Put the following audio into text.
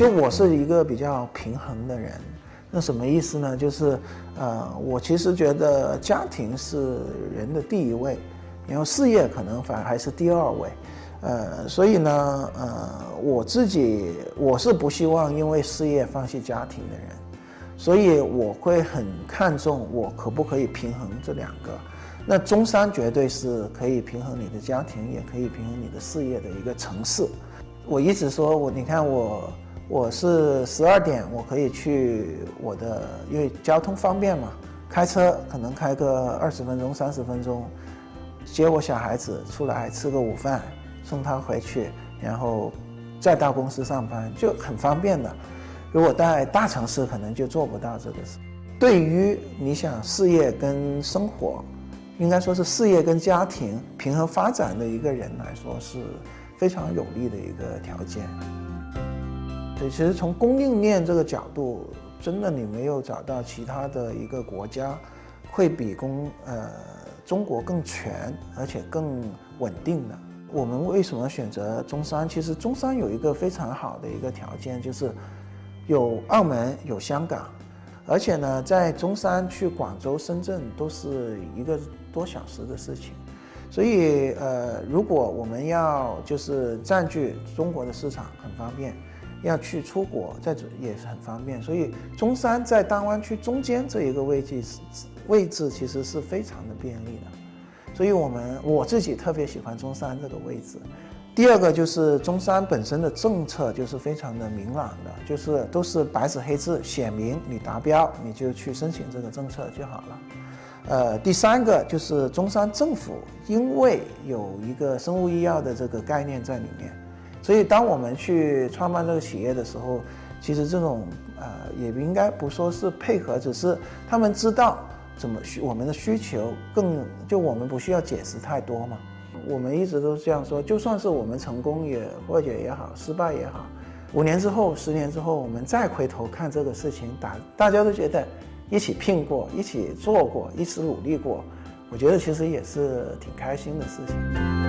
就我是一个比较平衡的人。那什么意思呢？就是我其实觉得家庭是人的第一位，然后事业可能反而还是第二位。所以呢，我是不希望因为事业放弃家庭的人，所以我会很看重我可不可以平衡这两个。那中山绝对是可以平衡你的家庭，也可以平衡你的事业的一个城市。我一直说你看我是12点我可以去因为交通方便嘛，开车可能开个20分钟30分钟，接我小孩子出来吃个午饭，送他回去，然后再到公司上班，就很方便的。如果在大城市可能就做不到这个事。对于你想事业跟生活，应该说是事业跟家庭平衡发展的一个人来说，是非常有利的一个条件。所以其实从供应链这个角度，真的你没有找到其他的一个国家会比中国更全而且更稳定的。我们为什么选择中山？其实中山有一个非常好的一个条件，就是有澳门有香港，而且呢在中山去广州深圳都是1个多小时的事情。所以如果我们要就是占据中国的市场很方便，要去出国也是很方便。所以中山在大湾区中间这一个位置其实是非常的便利的。所以我自己特别喜欢中山这个位置。第二个就是中山本身的政策就是非常的明朗的，就是都是白纸黑字写明你达标你就去申请这个政策就好了。第三个就是中山政府因为有一个生物医药的这个概念在里面，所以当我们去创办这个企业的时候，其实这种也应该不说是配合，只是他们知道我们的需求就我们不需要解释太多嘛。我们一直都这样说，就算是我们成功或者也好，失败也好，5年之后10年之后我们再回头看这个事情，大家都觉得一起拼过一起做过一起努力过，我觉得其实也是挺开心的事情。